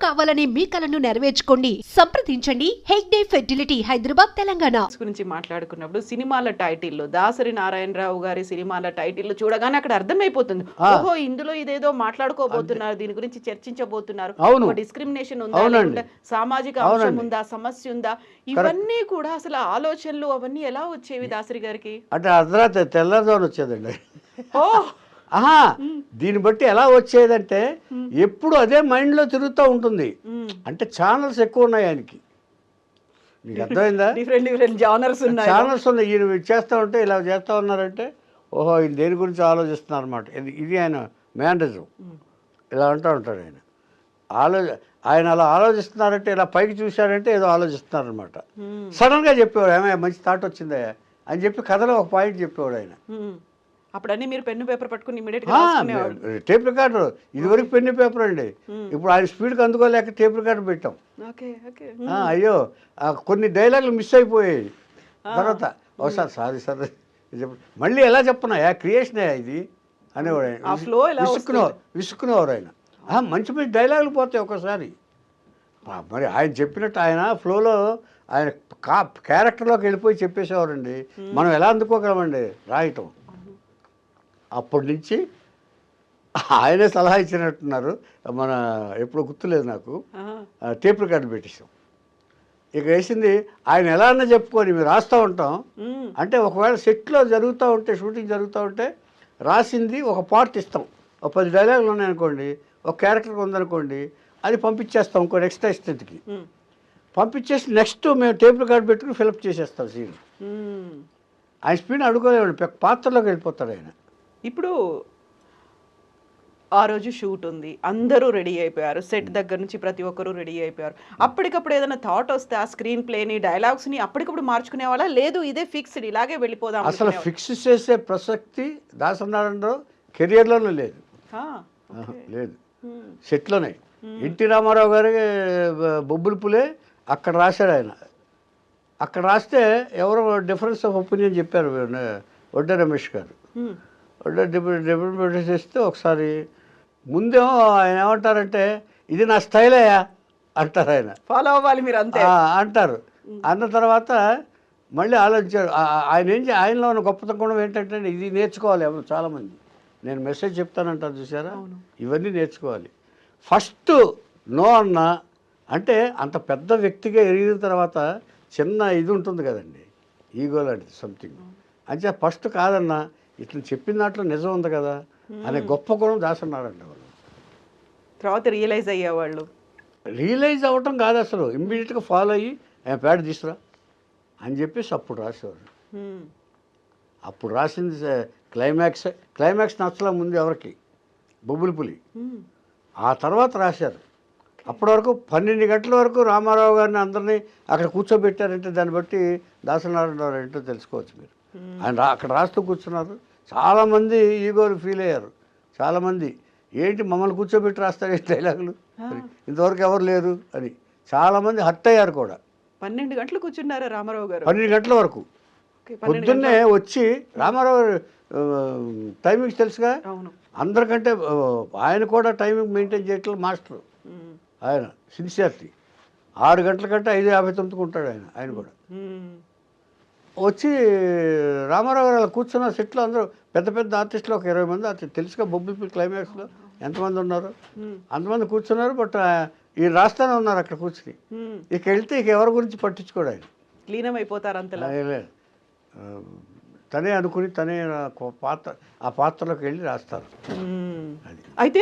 కావాలనే మీ కలను నెరవేర్చుకోండి. సంప్రదించండి హెగ్డే ఫెర్టిలిటీ, హైదరాబాద్, తెలంగాణ. గురించి మాట్లాడుకున్నప్పుడు సినిమాల టైటిల్లో దాసరి నారాయణరావు గారి సినిమాల టైటిల్ చూడగానే అక్కడ అర్థమైపోతుంది, ఓహో ఇందులో ఇదేదో మాట్లాడుకోబోతున్నారు, దీని గురించి చర్చించబోతున్నారు, ఒక డిస్క్రిమినేషన్ ఉందా, లేకుంటే సామాజిక అంశం ఉందా, సమస్య ఉందా, ఇవన్నీ కూడా అసలు ఆలోచనలు అవన్నీ ఎలా వచ్చేవి దాసరి గారికి? అంటే అర్ధరాత్రి తెల్లవారుజామున వచ్చేదండి. ఓ దీన్ని బట్టి ఎలా వచ్చేదంటే ఎప్పుడు అదే మైండ్లో తిరుగుతూ ఉంటుంది. అంటే ఛానల్స్ ఎక్కువ ఉన్నాయి ఆయనకి, మీకు అర్థమైందా? డిఫరెంట్ జానర్స్ ఉన్నాయి, ఛానల్స్ ఉన్నాయి. ఈయన చేస్తూ ఉంటే ఇలా చేస్తూ ఉన్నారంటే ఓహో ఈయన దేని గురించి ఆలోచిస్తున్నారు అనమాట. ఇది ఆయన మేనరిజం. ఇలా అంటూ ఉంటాడు ఆయన. ఆయన అలా ఆలోచిస్తున్నారంటే, ఇలా పైకి చూశారంటే ఏదో ఆలోచిస్తున్నారనమాట. సడన్గా చెప్పేవాడు, ఏమైనా మంచి థాట్ వచ్చిందా అని చెప్పి కథలో ఒక పాయింట్ చెప్పేవాడు ఆయన. అప్పుడన్నీ మీరు పెన్ను పేపర్ పట్టుకుని టేప్ రికార్డర్, ఇదివరకు పెన్ను పేపర్ అండి. ఇప్పుడు ఆయన స్పీడ్కి అందుకోలేక టేప్ రికార్డర్ పెట్టాం. అయ్యో కొన్ని డైలాగులు మిస్ అయిపోయాయి. తర్వాత ఒకసారి సారీ మళ్ళీ ఎలా చెప్పనా, క్రియేషనే ఇది అనేవాడు ఆయన. విసుక్కునేవారు ఆయన. మంచి మంచి డైలాగులు పోతాయి ఒక్కోసారి. మరి ఆయన చెప్పినట్టు ఆయన ఫ్లోలో ఆయన క్యారెక్టర్లోకి వెళ్ళిపోయి చెప్పేసేవారండి. మనం ఎలా అందుకోగలమండి రాయటం. అప్పటి నుంచి ఆయనే సలహా ఇచ్చినట్టున్నారు. మన ఎప్పుడు గుర్తులేదు నాకు, టేప్ రికార్డు పెట్టేసాం. ఇక వేసింది ఆయన ఎలా అన్నా చెప్పుకొని మేము రాస్తూ ఉంటాం. అంటే ఒకవేళ సెట్లో జరుగుతూ ఉంటే, షూటింగ్ జరుగుతూ ఉంటే రాసింది ఒక పార్ట్ ఇస్తాం. ఒక 10 డైలాగులు ఉన్నాయనుకోండి, ఒక క్యారెక్టర్ ఉందనుకోండి, అది పంపించేస్తాం ఇంకో నెక్స్ట్ అసిస్టెంట్కి. పంపించేసి నెక్స్ట్ మేము టేప్ రికార్డు పెట్టుకుని ఫిలప్ చేసేస్తాం సీన్. ఆయన స్పీడ్ అడుగులేవాడు, పాత్రలోకి వెళ్ళిపోతాడు ఆయన. ఇప్పుడు ఆ రోజు షూట్ ఉంది, అందరూ రెడీ అయిపోయారు, సెట్ దగ్గర నుంచి ప్రతి ఒక్కరూ రెడీ అయిపోయారు. అప్పటికప్పుడు ఏదైనా థాట్ వస్తే ఆ స్క్రీన్ ప్లేని, డైలాగ్స్ని అప్పటికప్పుడు మార్చుకునేవాళ్ళ, లేదు ఇదే ఫిక్స్డ్ ఇలాగే వెళ్ళిపోదాం? అసలు ఫిక్స్ చేసే ప్రసక్తి దాసనారాయణరావు కెరియర్లోనే లేదు. లేదు, సెట్లోనే. ఎన్టీ రామారావు గారి బొబ్బుల పులే అక్కడ రాశాడు ఆయన. అక్కడ రాస్తే ఎవరో డిఫరెన్స్ ఆఫ్ ఒపీనియన్ చెప్పారు వడ్డే రమేష్ గారు. డిఫరెంట్ చేస్తే ఒకసారి ముందేమో ఆయన ఏమంటారంటే, ఇది నా స్టైల్ అయ్యా అంటారు. ఆయన ఫాలో అవ్వాలి మీరు అంతే అంటారు. అన్న తర్వాత మళ్ళీ ఆలోచించారు. ఆయనలో ఉన్న గొప్పతనం ఏంటంటే ఇది నేర్చుకోవాలి ఎవరు చాలామంది. నేను మెసేజ్ చెప్తానంటారు చూసారా, ఇవన్నీ నేర్చుకోవాలి. ఫస్ట్ నో అన్న అంటే అంత పెద్ద వ్యక్తిగా ఎరిగిన తర్వాత చిన్న ఇది ఉంటుంది కదండి, ఈగో లాంటిది సంథింగ్. అంటే ఫస్ట్ కాదన్నా, ఇట్లా చెప్పిన దాంట్లో నిజం ఉంది కదా అనే గొప్ప గుణం దాసనారాయణ వాళ్ళు. తర్వాత రియలైజ్ అయ్యేవాళ్ళు. రియలైజ్ అవ్వటం కాదు అసలు, ఇమ్మీడియట్గా ఫాలో అయ్యి ఆయన ప్యాడ్ తీసుకురా అని చెప్పేసి అప్పుడు రాసేవారు. అప్పుడు రాసింది క్లైమాక్స్ నచ్చలా ముందు ఎవరికి, బొబ్బుల పులి. ఆ తర్వాత రాశారు. అప్పటి వరకు 12 గంటల వరకు రామారావు గారిని అందరినీ అక్కడ కూర్చోబెట్టారంటే దాన్ని బట్టి దాసనారాయణరావు ఏంటో తెలుసుకోవచ్చు మీరు. ఆయన అక్కడ రాస్తూ కూర్చున్నారు. చాలామంది ఈగోలు ఫీల్ అయ్యారు. చాలామంది ఏంటి మమ్మల్ని కూర్చోబెట్టి రాస్తారు డైలాగులు, ఇంతవరకు ఎవరు లేరు అని చాలామంది హర్ట్ అయ్యారు కూడా. 12 గంటలు కూర్చున్నారా రామారావు గారు? 12 గంటల వరకు. పొద్దున్నే వచ్చి రామారావు టైమింగ్స్ తెలుసుగా అందరికంటే, ఆయన కూడా టైమింగ్ మెయింటైన్ చేయట్లేదు మాస్టర్. ఆయన సిన్సియారిటీ 6 గంటల కంటే 5:59 ఉంటాడు ఆయన కూడా. వచ్చి రామారావు గారు అలా కూర్చున్న సెట్లో అందరూ పెద్ద పెద్ద ఆర్టిస్టులు ఒక 20 మంది తెలుసుగా బొబ్బుల క్లైమాక్స్లో ఎంతమంది ఉన్నారు అంతమంది కూర్చున్నారు. బట్ ఈ రాస్తానే ఉన్నారు అక్కడ కూర్చుని. ఇక వెళ్తే ఇక ఎవరి గురించి పట్టించుకోడు ఆయన, లీనం అయిపోతారు అంతే. తనే అనుకుని తనే ఆ పాత్రలోకి వెళ్ళి రాస్తారు. అయితే